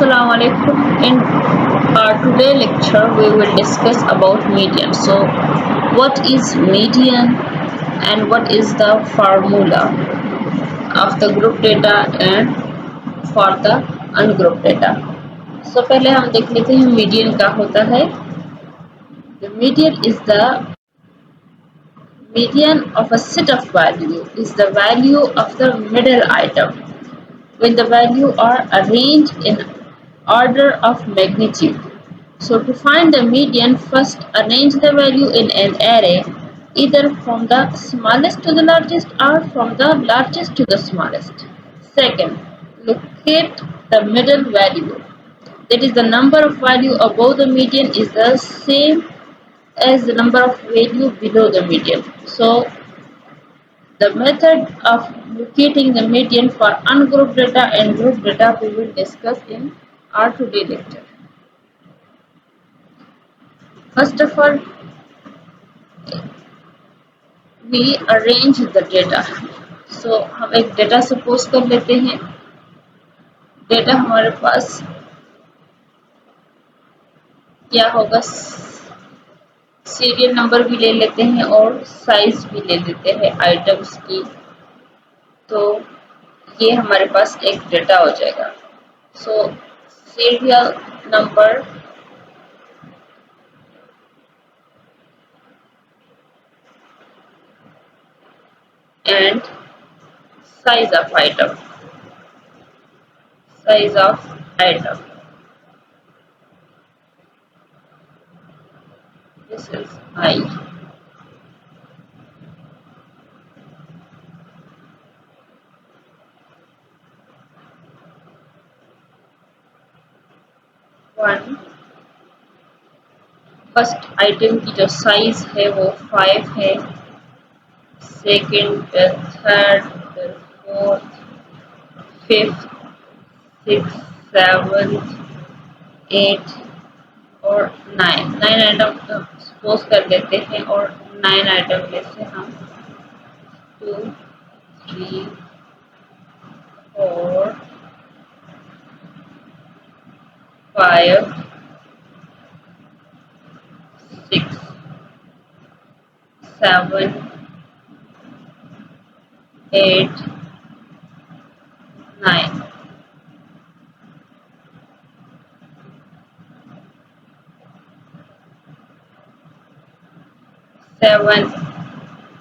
Assalamu alaikum. In our today lecture, we will discuss about median. So, what is median and what is the formula of the group data and for the ungrouped data? So, पहले हम देख लेते हैं median क्या होता है. The median is the median of a set of value is the value of the middle item when the value are arranged in order of magnitude. So to find the median, first arrange the value in an array either from the smallest to the largest or from the largest to the smallest. Second, locate the middle value. That is the number of value above the median is the same as the number of value below the median. So the method of locating the median for ungrouped data and grouped data we will discuss in our today lecture. First of all, we arrange the data. So हम एक data suppose कर लेते हैं. Data हमारे पास क्या होगा, serial number भी ले लेते हैं और साइज भी ले लेते हैं आइटम्स की. तो ये हमारे पास एक डेटा हो जाएगा. So serial number and size of item. Size of item. This is I. One. First item की जो साइज है वो 5 है. Second, third, fourth, fifth, six, seventh, 8 और 9 आइटम सपोज कर लेते हैं. और 9 आइटम में से हम 2, 3, 4, 5, 6, 7, 8, 9. सेवन,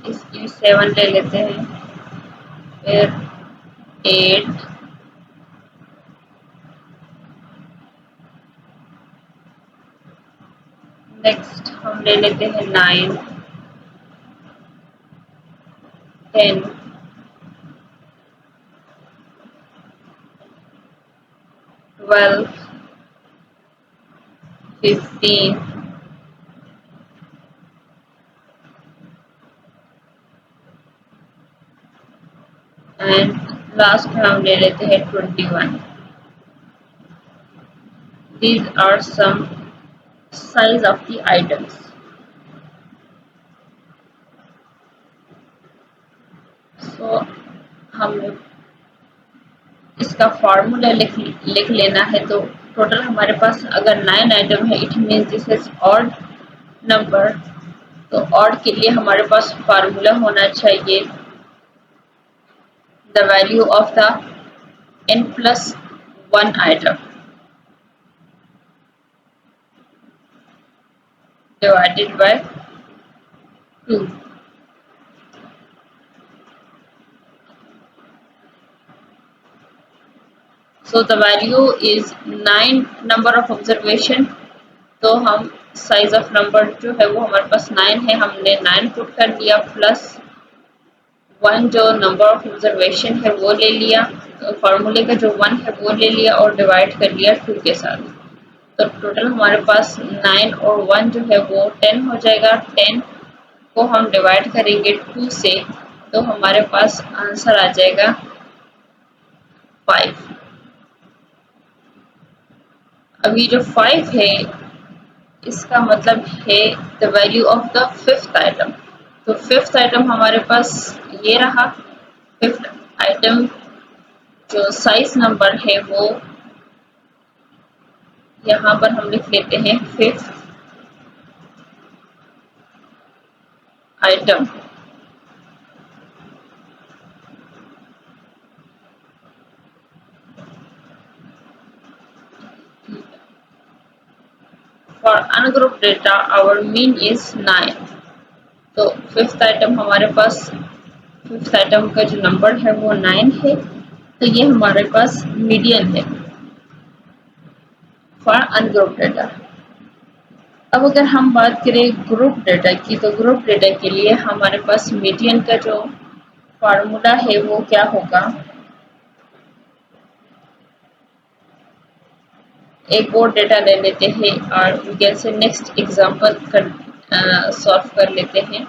इसकी 7 ले लेते हैं. फिर 8, नेक्स्ट हम ले लेते हैं 9, 10, 12, 15, एंड लास्ट में हम ले लेते हैं 21. These are some size of the items. So हमें इसका फॉर्मूला लिख लेना है. तो टोटल हमारे पास अगर 9 आइटम है, it means this is odd number. तो ऑड के लिए हमारे पास फार्मूला होना चाहिए the value of the n+1 item divided by 2. So the value is 9 number of observation. तो हम साइज ऑफ नंबर जो है वो हमारे पास 9 है, हमने 9 पुट कर दिया प्लस 1 जो नंबर ऑफ ऑब्जर्वेशन है वो ले लिया. तो फार्मूले का जो 1 है वो ले लिया और डिवाइड कर लिया 2 के साथ. तो टोटल हमारे पास 9 और 1 जो है वो 10 हो जाएगा. 10 को हम डिवाइड करेंगे 2 से तो हमारे पास आंसर आ जाएगा 5. अभी जो 5 है इसका मतलब है the value of the fifth item. तो फिफ्थ आइटम हमारे पास ये रहा. फिफ्थ आइटम जो साइज नंबर है वो यहाँ पर हम लिख लेते हैं fifth item. For ungroup data our mean is 9। तो फिफ्थ आइटम हमारे पास, फिफ्थ आइटम का जो नंबर है वो 9 है, तो ये हमारे पास मीडियन है फॉर अनग्रुप डेटा। अब अगर हम बात करें ग्रुप डेटा की, तो ग्रुप डेटा के लिए हमारे पास मीडियन का जो फार्मूला है वो क्या होगा। एक और डेटा ले लेते हैं और we can say next example कर सॉल्व कर लेते हैं।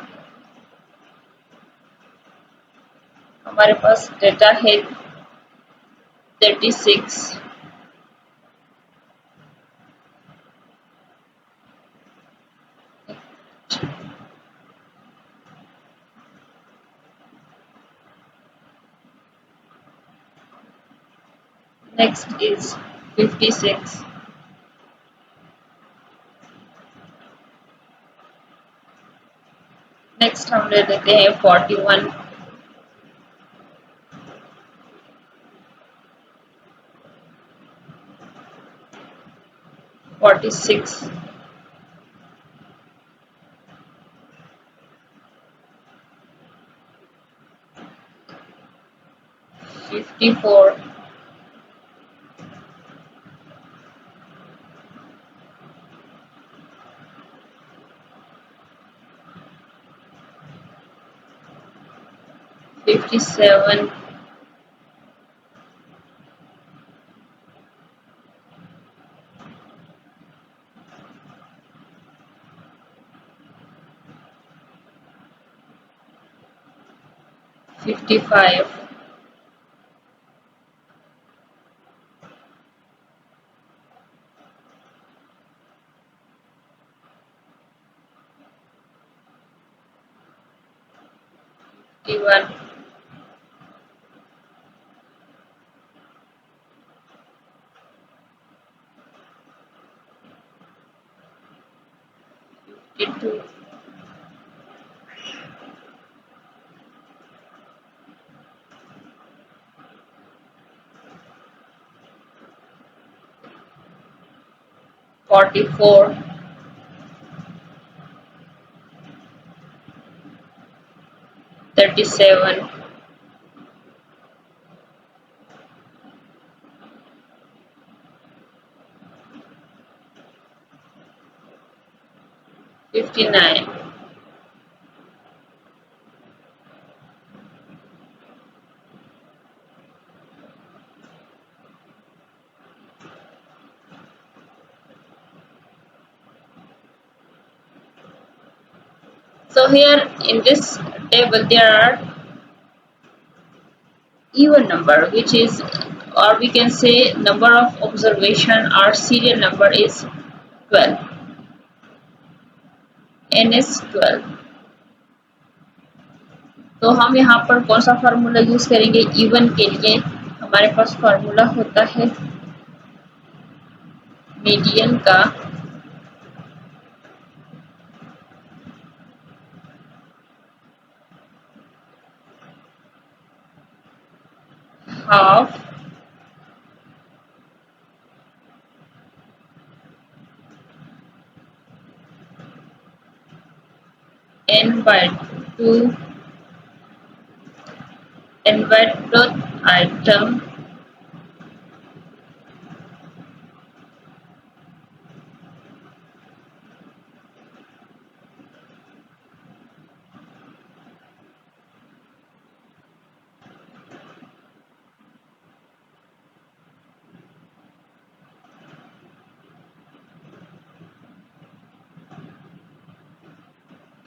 हमारे पास डेटा है 36, next is 56, नेक्स्ट हम ले लेते हैं 41, 46, 54, 57, 55, 51, 52, 44, 37, 59. So here in this table there are even number, which is, or we can say number of observation or serial number is 12, n is 12। तो हम यहाँ पर कौन सा फार्मूला यूज करेंगे इवन के लिए। हमारे पास फार्मूला होता है मीडियन का half n by 2 n by 2 item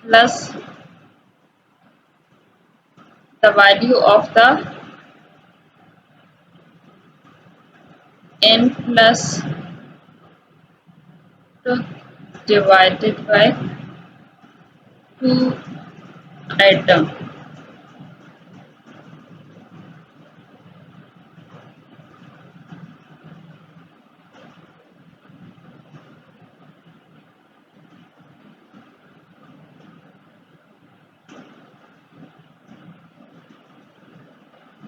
plus the value of the n plus 2 divided by 2 item।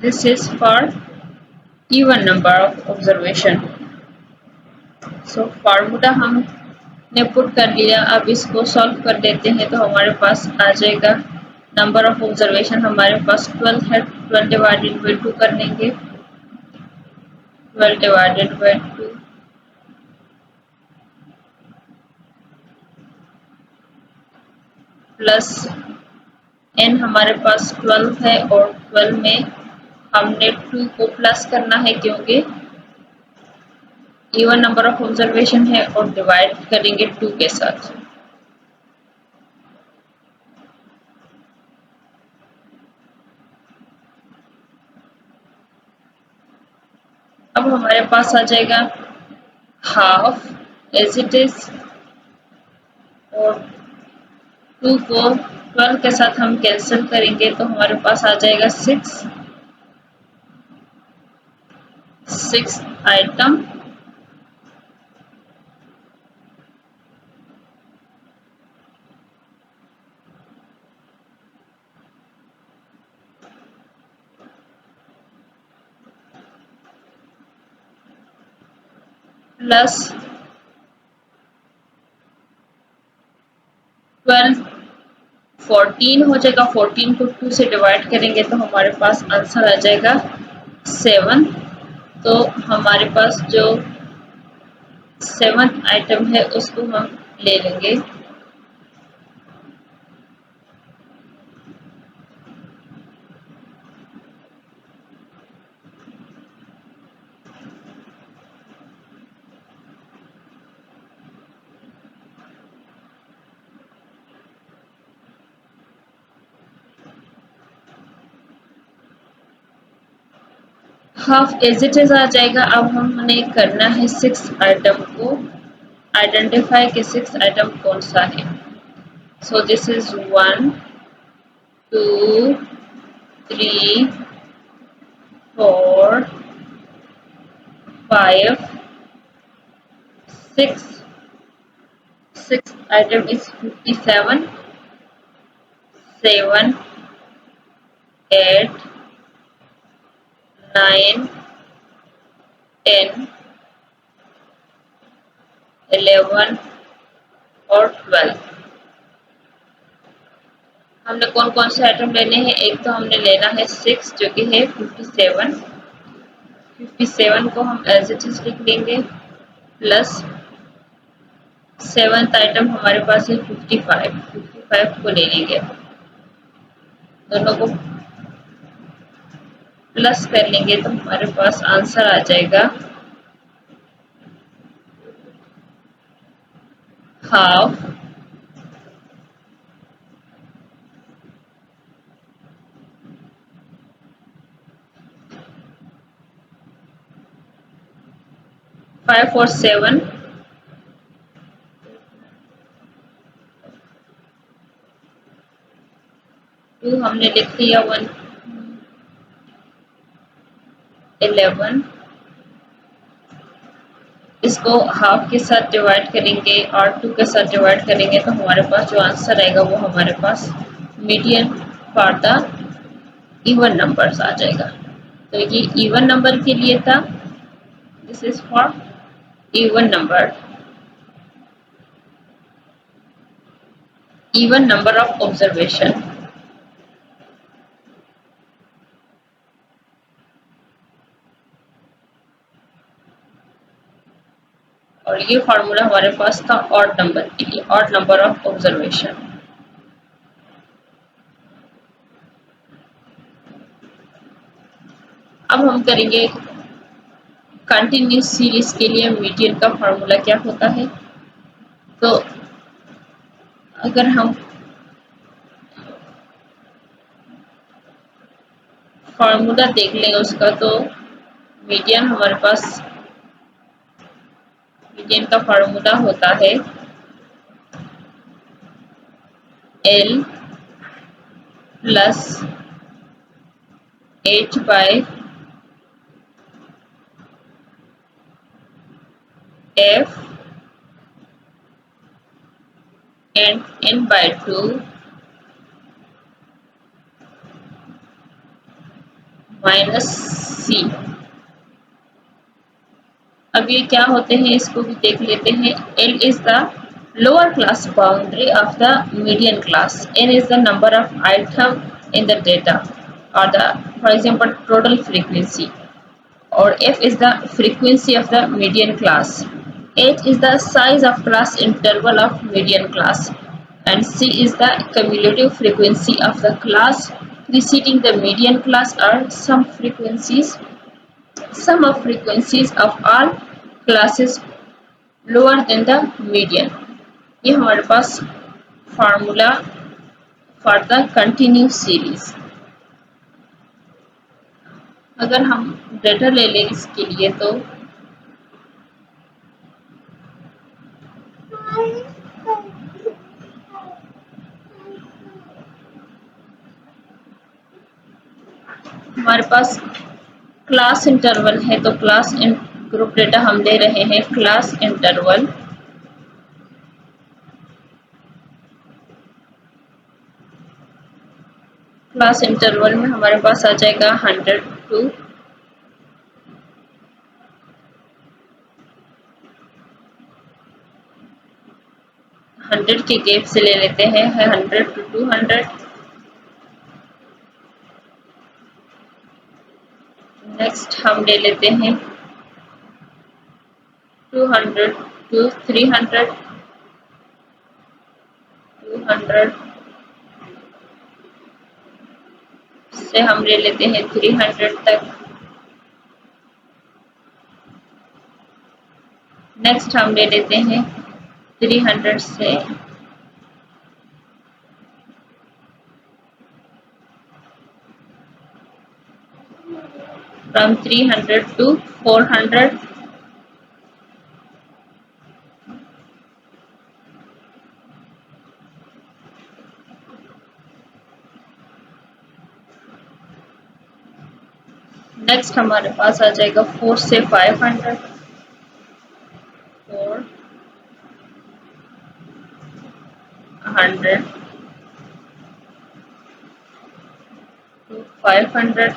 This is for even number of observation. So formula हमने पुट कर लिया. अब इसको सॉल्व कर देते हैं तो हमारे पास आ जाएगा नंबर ऑफ ऑब्जर्वेशन हमारे पास 12 है. 12 डिवाइडेड बाई 2 कर लेंगे. 12 डिवाइडेड बाई 2 प्लस n हमारे पास 12 है और 12 में हमने 2 को प्लस करना है क्योंकि इवन नंबर ऑफ ऑब्जर्वेशन है और डिवाइड करेंगे 2 के साथ. अब हमारे पास आ जाएगा हाफ एज इट इज और 2 को 12 के साथ हम कैंसिल करेंगे तो हमारे पास आ जाएगा 6 आइटम प्लस 12 14 हो जाएगा. 14 को 2 से डिवाइड करेंगे तो हमारे पास आंसर आ जाएगा 7. तो हमारे पास जो 7th आइटम है उसको हम ले लेंगे. हाफ एज इट इज आ जाएगा. अब हमें करना है 6 आइटम को आइडेंटिफाई कि 6 आइटम कौन सा है. So this is 1 2 3 4 5 6. 6th item is 57 7 8 9 10 11 और 12. हमने कौन कौन से आइटम लेने हैं. एक तो हमने लेना है 6 जो कि है 57. 57 को हम एज इट इज लिख लेंगे प्लस 7th आइटम हमारे पास है 55. 55 को ले लेंगे. दोनों को प्लस कर लेंगे तो हमारे पास आंसर आ जाएगा हाफ 5 और 7 2 हमने लिख लिया. 1 11 इसको हाफ के साथ डिवाइड करेंगे और 2 के साथ डिवाइड करेंगे तो हमारे पास जो आंसर आएगा वो हमारे पास median for the even numbers आ जाएगा. तो ये इवन नंबर के लिए था. This is for even number of observation. और ये फॉर्मूला हमारे पास था ऑड नंबर के लिए, ऑड नंबर ऑफ ऑब्जर्वेशन. अब हम करेंगे कंटिन्यूस सीरीज के लिए मीडियन का फॉर्मूला क्या होता है. तो अगर हम फॉर्मूला देख लें उसका तो मीडियन हमारे पास मीडियन का फॉर्मूला होता है L plus H by F and N by 2 minus C. अब ये क्या होते हैं इसको भी देख लेते हैं। L is the lower class boundary of the median class. N is the number of item in the data or the, for example, total frequency. Or F is the frequency of the median class. H is the size of class interval of median class. And C is the cumulative frequency of the class preceding the median class or sum of frequencies of all classes lower than the median. ये हमारे पास formula for the continuous series. अगर हम data ले लें इसके लिए तो हमारे पास क्लास इंटरवल है, तो क्लास ग्रुप डेटा हम ले रहे हैं क्लास इंटरवल। क्लास इंटरवल में हमारे पास आ जाएगा 100 to 100 के गैप से ले लेते हैं 100 to 200। नेक्स्ट हम ले लेते हैं 200 to 300, 200 से हम ले लेते हैं 300 तक। नेक्स्ट हम ले लेते हैं 300 से 300 to 400। नेक्स्ट हमारे पास आ जाएगा 4 से 500, 400 to 500।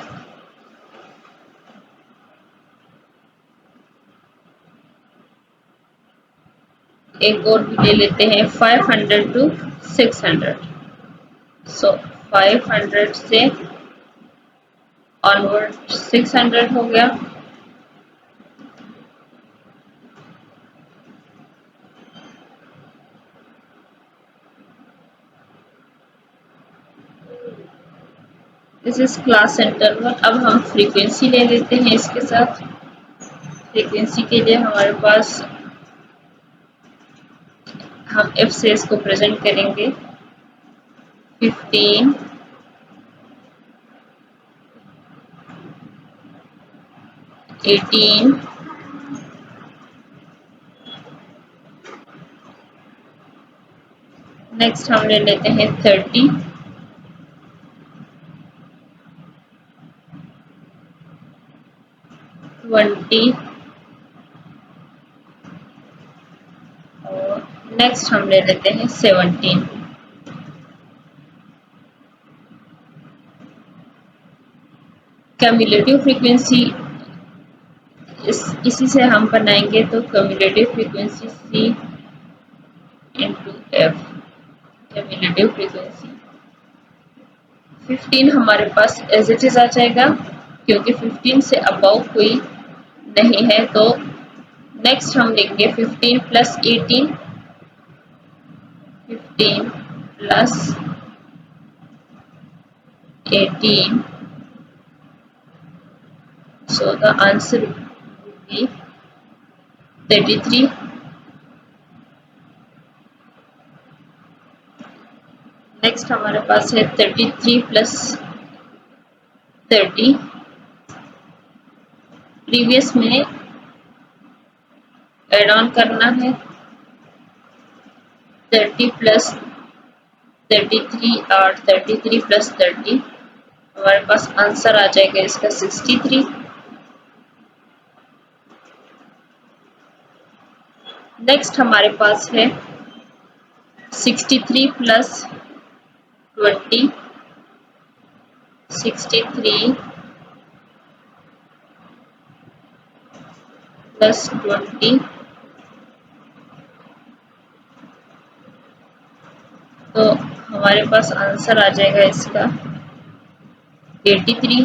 एक और भी ले लेते हैं 500 to 600। सो 500 से ऑनवर्ड 600 हो गया। This is class interval. अब हम फ्रीक्वेंसी ले लेते हैं इसके साथ। फ्रीक्वेंसी के लिए हमारे पास हम F से इसको प्रेजेंट करेंगे 15, 18, नेक्स्ट हम ले लेते हैं 30, 20 और नेक्स्ट हम ले लेते हैं 17। क्यूमुलेटिव फ्रीक्वेंसी इसी से हम बनाएंगे, तो cumulative frequency C into F। Cumulative frequency 15 हमारे पास एज इट इज आ जाएगा, क्योंकि 15 से अबव कोई नहीं है। तो नेक्स्ट हम लेंगे 15 plus 18, 15 plus 18, so the answer will be 33। Next हमारे पास है 33 प्लस 30। प्रीवियस में एड ऑन करना है 30 प्लस 33 और 33 प्लस 30, हमारे पास आंसर आ जाएगा इसका 63। नेक्स्ट हमारे पास है 63 प्लस 20, 63 प्लस 20, तो हमारे पास आंसर आ जाएगा इसका 83।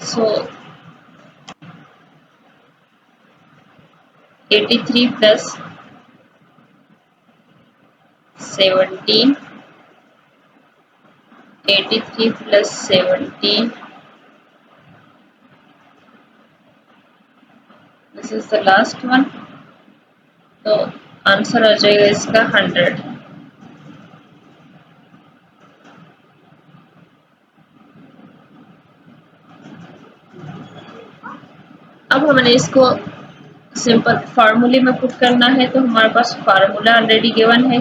सो 83 plus 17, 83 plus 17, this is the last one, तो आंसर आ जाएगा इसका 100। अब हमने इसको सिंपल फार्मूले में पुट करना है, तो हमारे पास फार्मूला ऑलरेडी गिवन है।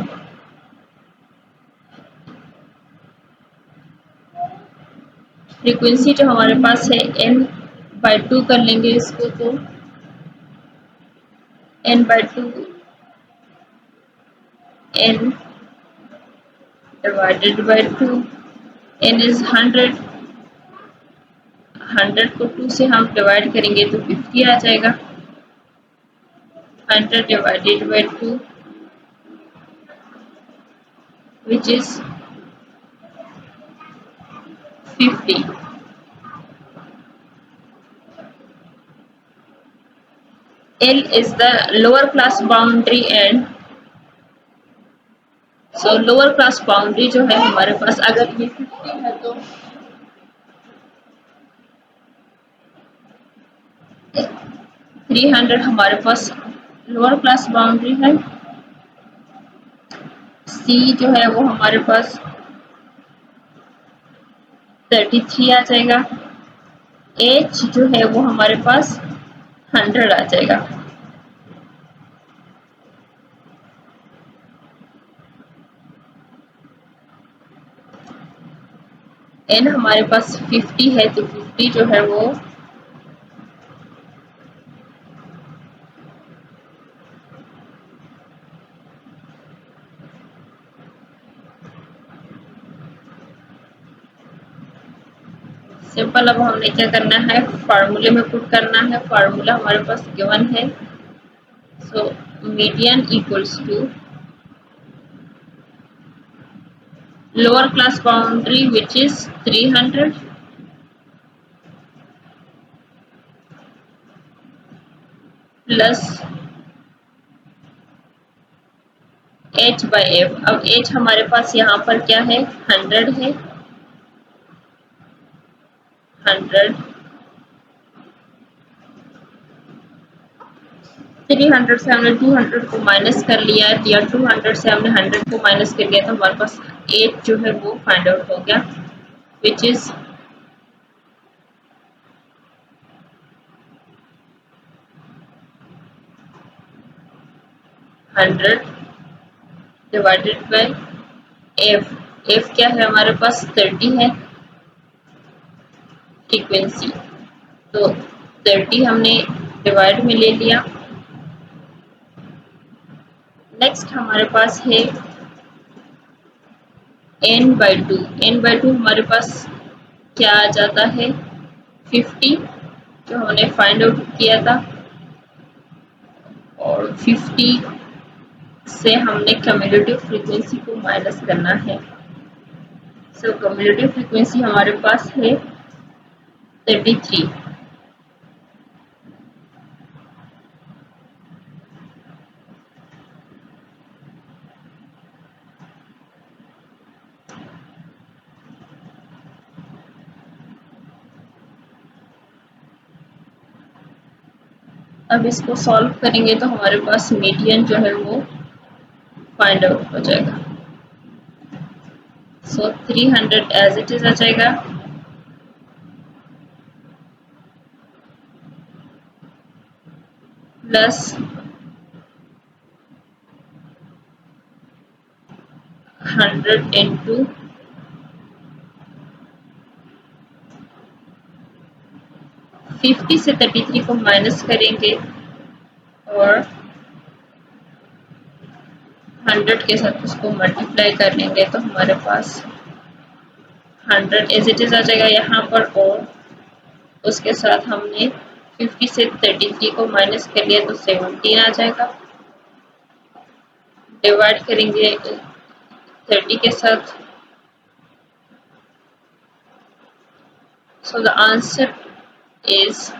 फ्रीक्वेंसी जो हमारे पास है n/2 कर लेंगे इसको, तो n/2 n divided by 2, n is 100, 100 को 2 से हम डिवाइड करेंगे तो 50 आ जाएगा। 100 divided by 2 which is 50। L is the lower class boundary, and so lower class boundary जो है हमारे पास, अगर ये 50 है तो 300 हमारे पास लोअर क्लास बाउंड्री है। C जो है वो हमारे पास 33 आ जाएगा। H जो है वो हमारे पास 100 आ जाएगा। N हमारे पास 50 है, तो 50 जो है वो सिंपल। अब हमने क्या करना है, फार्मूले में पुट करना है। फार्मूला हमारे पास गिवन है, so median equals to lower class boundary which is 300 plus h by F. अब h हमारे पास यहाँ पर क्या है, 100 है। 100 300 से हमने 200 को माइनस कर लिया है, या 200 से हमने 100 को माइनस कर लिया, तो हमारे पास h जो है वो फाइंड आउट हो गया, which is 100 divided by f। f क्या है हमारे पास, 30 है फ्रीक्वेंसी, तो 30 हमने डिवाइड में ले लिया। नेक्स्ट हमारे पास है n/2। n/2 हमारे पास क्या आ जाता है, 50 जो हमने फाइंड आउट किया था, और 50 से हमने कम्युलेटिव फ्रीक्वेंसी को माइनस करना है। सो कम्युलेटिव फ्रीक्वेंसी हमारे पास है 33। अब इसको सॉल्व करेंगे तो हमारे पास मीडियन जो है वो फाइंड आउट हो जाएगा। सो 300 एज इट इज आ जाएगा, प्लस 100 इंटू 50 से 33 को माइनस करेंगे और 100 के साथ उसको मल्टीप्लाई कर लेंगे, तो हमारे पास 100 एज इट इज आ जाएगा यहाँ पर, और उसके साथ हमने 50 से 33 को माइनस कर लिया तो 17 आ जाएगा। डिवाइड करेंगे 30 के साथ, so the answer is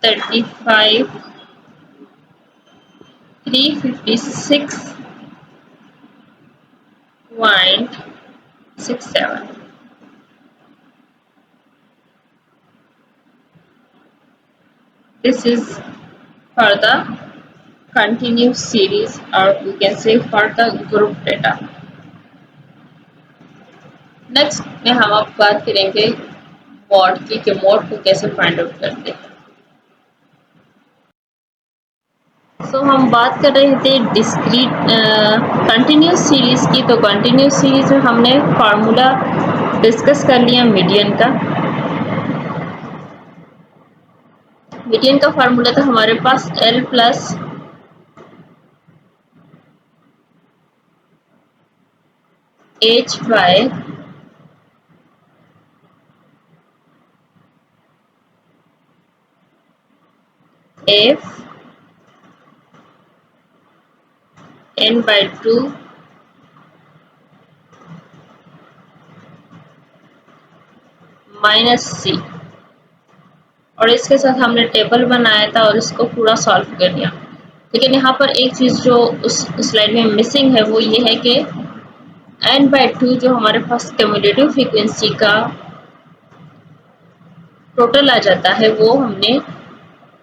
35 356.67. This is for the continuous series, or we can say for the group data. Next में हम अब बात करेंगे मॉड की, कि मॉड को कैसे फाइंड आउट करते हैं। सो हम बात कर रहे थे डिस्क्रीट कंटिन्यूस सीरीज की। तो कंटिन्यूस सीरीज में हमने फार्मूला डिस्कस कर लिया मीडियन का। मीडियन का फार्मूला था हमारे पास L plus H by F N by 2 minus C, और इसके साथ हमने टेबल बनाया था और इसको पूरा सॉल्व कर लिया। लेकिन यहाँ पर एक चीज़ जो उस स्लाइड में मिसिंग है वो ये है कि n बाय 2 जो हमारे पास क्यूमुलेटिव फ्रीक्वेंसी का टोटल आ जाता है वो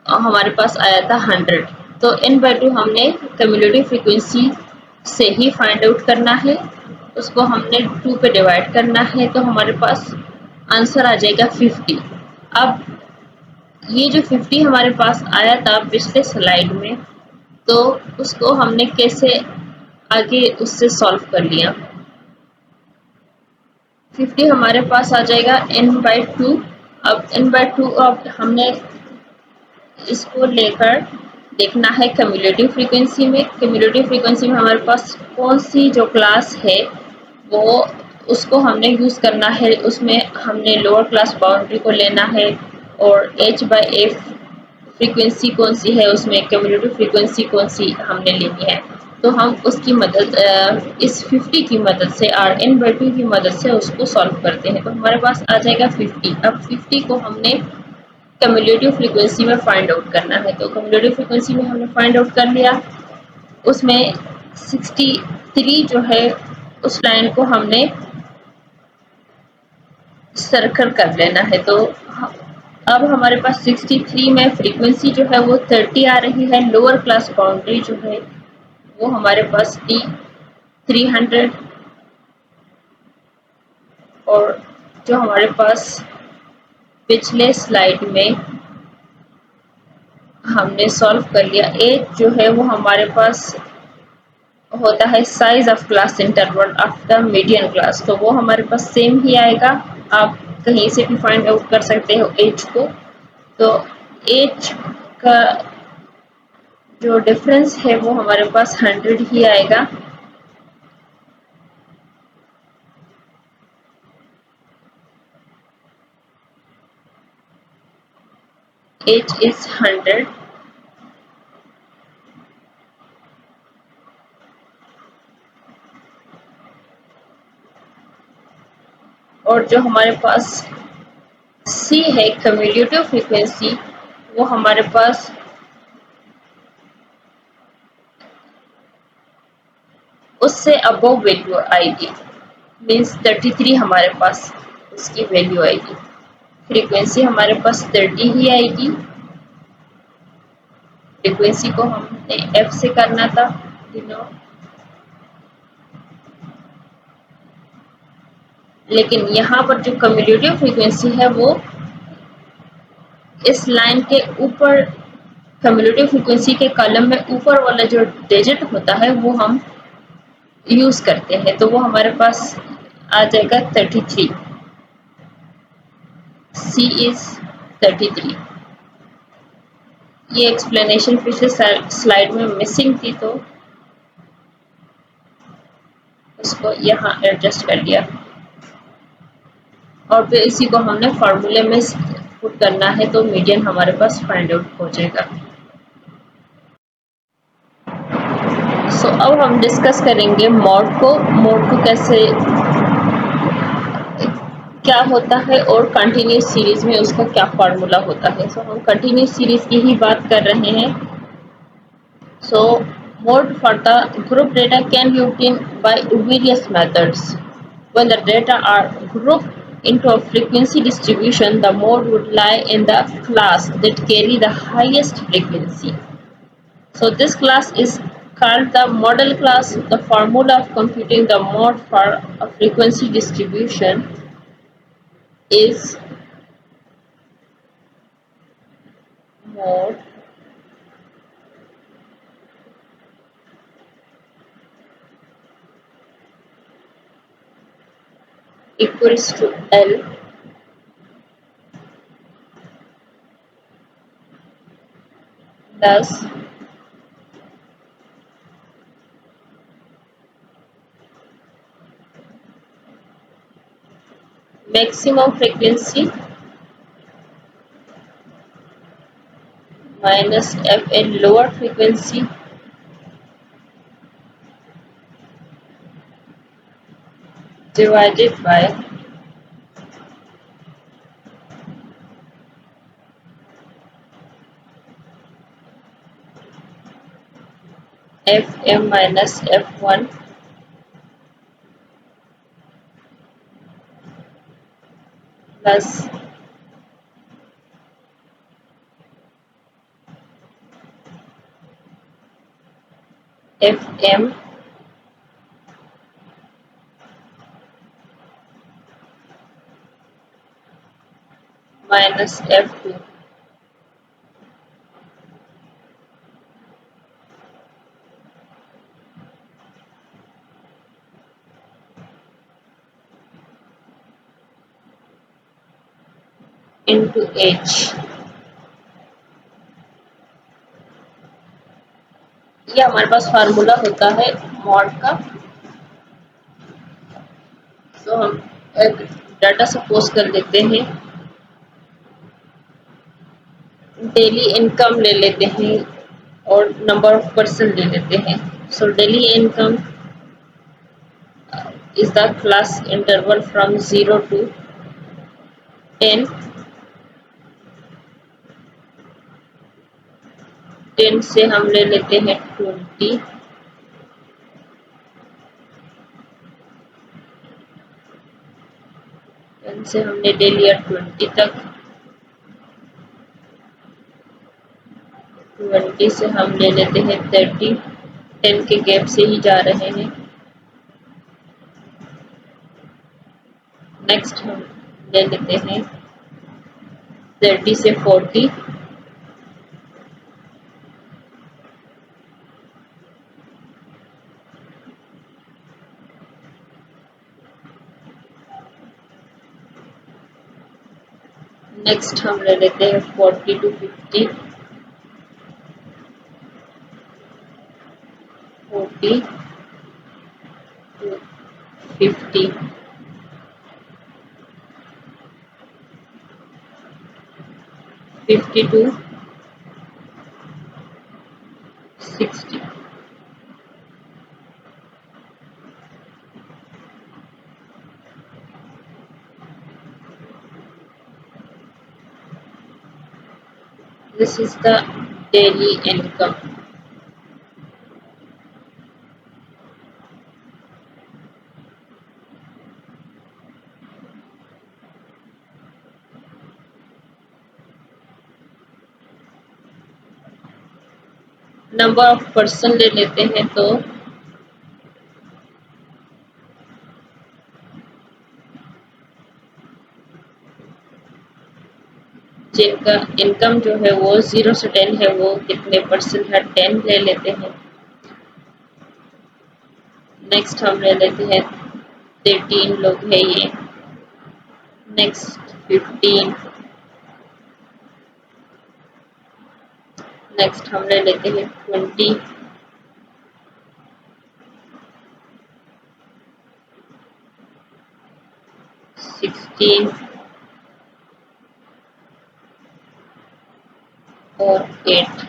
हमारे पास आया था 100। तो n बाय 2 हमने क्यूमुलेटिव फ्रीक्वेंसी से ही फाइंड आउट करना है, उसको हमने 2 पे डिवाइड करना है, तो हमारे पास आंसर आ जाएगा 50। अब ये जो 50 हमारे पास आया था पिछले स्लाइड में, तो उसको हमने कैसे आगे उससे सॉल्व कर लिया। 50 हमारे पास आ जाएगा n बाय 2। अब n बाय 2 अब हमने इसको लेकर देखना है क्यूमुलेटिव फ्रीक्वेंसी में। क्यूमुलेटिव फ्रीक्वेंसी में हमारे पास कौन सी जो क्लास है वो उसको हमने यूज़ करना है, उसमें हमने लोअर क्लास बाउंड्री को लेना है, और h बाय f फ्रीक्वेंसी कौन सी है उसमें क्यूमुलेटिव फ्रीक्वेंसी कौन सी हमने लेनी है। तो हम उसकी मदद इस 50 की मदद से और n बाय 2 की मदद से उसको सॉल्व करते हैं। तो हमारे पास आ जाएगा 50। अब 50 को हमने क्यूमुलेटिव फ्रीक्वेंसी में फाइंड आउट करना है। तो क्यूमुलेटिव फ्रीक्वेंसी में हमने फाइंड आउट कर लिया, उसमें 63 जो है उस लाइन को हमने सर्कल कर लेना है। तो अब हमारे पास 63 में फ्रीक्वेंसी जो है वो 30 आ रही है। लोअर क्लास बाउंड्री जो है वो हमारे पास थी 300, और जो हमारे पास पिछले स्लाइड में हमने सॉल्व कर लिया, एज जो है वो हमारे पास होता है size of class interval of the median class, तो वो हमारे पास सेम ही आएगा। आप कहीं से भी फाइंड आउट कर सकते हो एज को। तो एज का जो डिफरेंस है वो हमारे पास 100 ही आएगा। एज इज 100, और जो हमारे पास C है क्यूमुलेटिव फ्रीक्वेंसी, वो हमारे पास उससे अबव वैल्यू आएगी, मीन्स 33 हमारे पास उसकी वैल्यू आएगी। फ्रीक्वेंसी हमारे पास 30 ही आएगी। फ्रीक्वेंसी को हमने F से करना था डिनोट, लेकिन यहाँ पर जो क्यूमुलेटिव फ्रीक्वेंसी है वो इस लाइन के ऊपर, क्यूमुलेटिव फ्रीक्वेंसी के कॉलम में ऊपर वाला जो डिजिट होता है वो हम यूज करते हैं, तो वो हमारे पास आ जाएगा 33। C is 33। ये एक्सप्लेनेशन पिछले स्लाइड में मिसिंग थी, तो को यहाँ एडजस्ट कर लिया और फिर इसी को हमने फार्मूले में पुट करना है तो मीडियन हमारे पास फाइंड आउट हो जाएगा। सो अब हम डिस्कस करेंगे मोड को कैसे क्या होता है और कंटिन्यूस सीरीज में उसका क्या फार्मूला होता है। सो हम कंटिन्यूस सीरीज की ही बात कर रहे हैं। सो mode for the group data can be obtained by various methods. When the data are grouped into a frequency distribution, the mode would lie in the class that carry the highest frequency. So this class is called the model class. The formula of computing the mode for a frequency distribution is mode equals to L plus maximum frequency minus Fn lower frequency divided by Fm minus F1 plus Fm minus F2 into H। ये हमारे पास formula होता है mod का। तो हम एक data suppose कर लेते हैं, डेली इनकम ले लेते हैं और नंबर ऑफ पर्सन ले लेते हैं। So daily income is the class interval from 0 to 10। 10 से हम ले लेते हैं 20। 10 से हमने ले लिया 20 तक। 20 से हम ले लेते हैं 30। 10 के गैप से ही जा रहे हैं। नेक्स्ट हम ले लेते हैं 30 से 40। नेक्स्ट हम ले लेते हैं 40 to 50। 40 to 50। 50 to 60। This is the daily income। Number of person ले लेते हैं तो जिनका इनकम जो है वो 0 से 10 है वो कितने परसेंट है 10 ले लेते हैं। नेक्स्ट हम ले लेते हैं 13 लोग है ये। नेक्स्ट 15। नेक्स्ट हम ले लेते हैं 20। 16 और 8।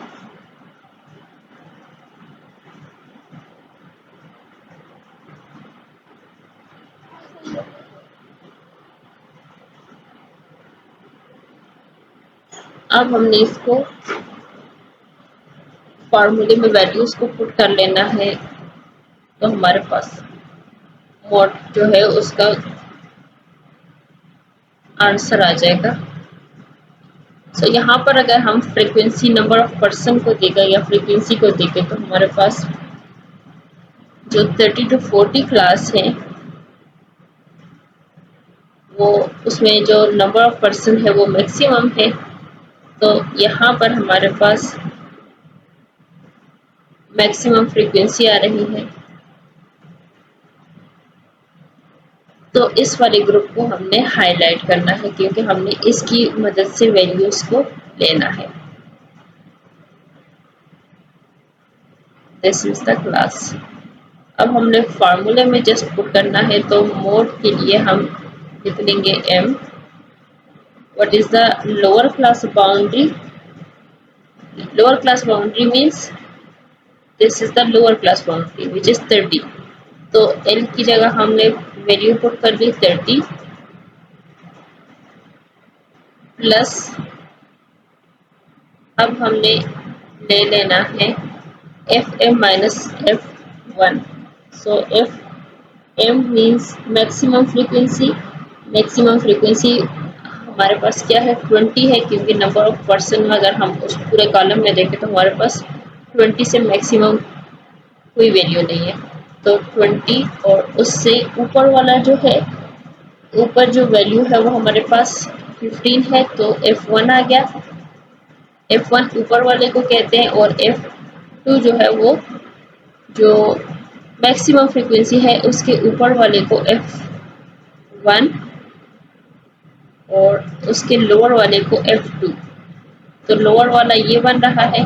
अब हमने इसको फार्मूले में वैल्यूज को पुट कर लेना है, तो हमारे पास मॉड जो है उसका आंसर आ जाएगा। सो यहाँ पर अगर हम फ्रीक्वेंसी नंबर ऑफ पर्सन को देखें या फ्रीक्वेंसी को देखें, तो हमारे पास जो 30 to 40 क्लास है वो उसमें जो नंबर ऑफ पर्सन है वो मैक्सिमम है। तो यहाँ पर हमारे पास मैक्सिमम फ्रीक्वेंसी आ रही है। तो इस वाले ग्रुप को हमने हाईलाइट करना है क्योंकि हमने इसकी मदद से वैल्यूज को लेना है। This is the class. अब हमने फार्मूले में जस्ट पुट करना है, तो मोड के लिए हम लिख लेंगे m। What is the lower class boundary? Lower class boundary means this is the lower class boundary which is 30। तो l की जगह हमने वैल्यू पुट कर दी 30 प्लस, अब हमने ले लेना है एफ एम माइनस F1। सो F M means maximum frequency. Maximum frequency हमारे पास क्या है 20 है, क्योंकि नंबर ऑफ पर्सन में अगर हम उस पूरे कॉलम में देखें तो हमारे पास 20 से मैक्सिमम कोई वैल्यू नहीं है। तो 20 और उससे ऊपर वाला जो है, ऊपर जो वैल्यू है वो हमारे पास 15 है, तो F1 आ गया। F1 ऊपर वाले को कहते हैं और F2 जो है वो जो मैक्सिमम फ्रीक्वेंसी है उसके ऊपर वाले को F1 और उसके लोअर वाले को F2। तो लोअर वाला ये बन रहा है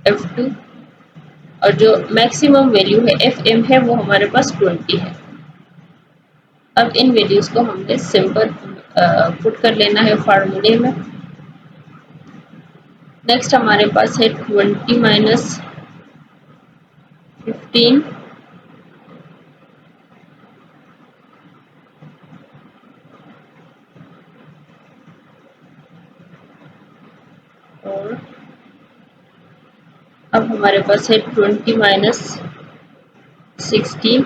F2 और जो मैक्सिमम वैल्यू है Fm है वो हमारे पास 20 है। अब इन वैल्यूज को हमने सिंपल पुट कर लेना है फार्मूले में। नेक्स्ट हमारे पास है 20 माइनस 15 और अब हमारे पास है 20 माइनस 16।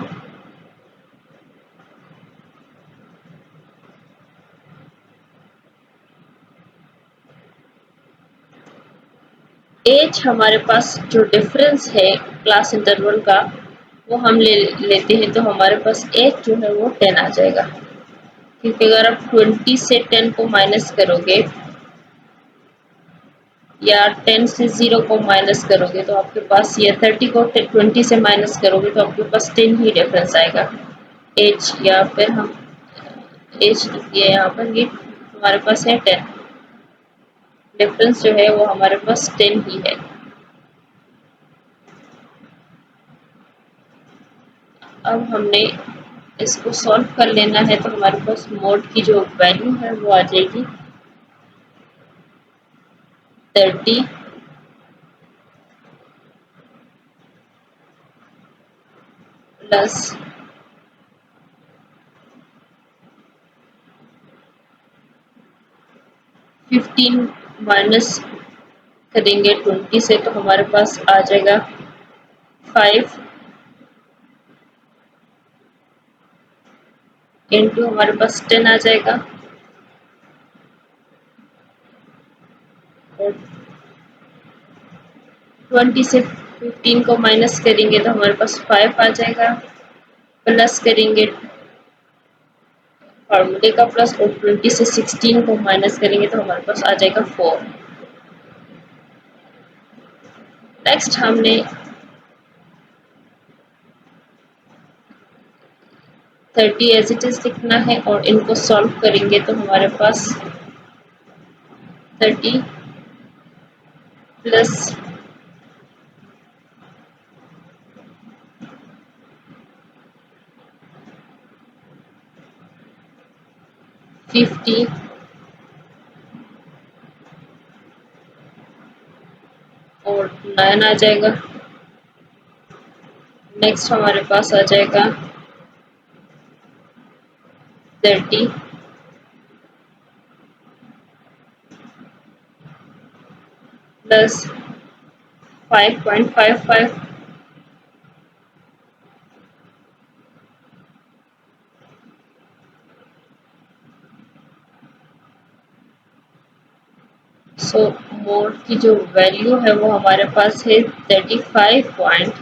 एज हमारे पास जो डिफरेंस है क्लास इंटरवल का वो हम लेते हैं, तो हमारे पास एज जो है वो 10 आ जाएगा। क्योंकि अगर आप 20 से 10 को माइनस करोगे या 10 से 0 को माइनस करोगे तो आपके पास, या 30 को 20 से माइनस करोगे तो आपके पास 10 ही डिफरेंस आएगा एज। या फिर हम एज लिखिए यहाँ पर, ये हमारे पास है 10। डिफरेंस जो है वो हमारे पास 10 ही है। अब हमने इसको सॉल्व कर लेना है, तो हमारे पास मोड की जो वैल्यू है वो आ जाएगी 30 प्लस 15 माइनस करेंगे 20 से, तो हमारे पास आ जाएगा 5 इंटू हमारे पास 10 आ जाएगा और 20 से 15 को माइनस करेंगे तो हमारे पास 5 आ जाएगा। प्लस करेंगे फार्मूले का प्लस, और 20 से 16 को माइनस करेंगे तो हमारे पास आ जाएगा 4। नेक्स्ट हमने 30 एज इट इज लिखना है और इनको सॉल्व करेंगे तो हमारे पास 30 प्लस 50 और 9 आ जाएगा। नेक्स्ट हमारे पास आ जाएगा 30 प्लस 5.55। सो मोड की जो वैल्यू है वो हमारे पास है 35.55।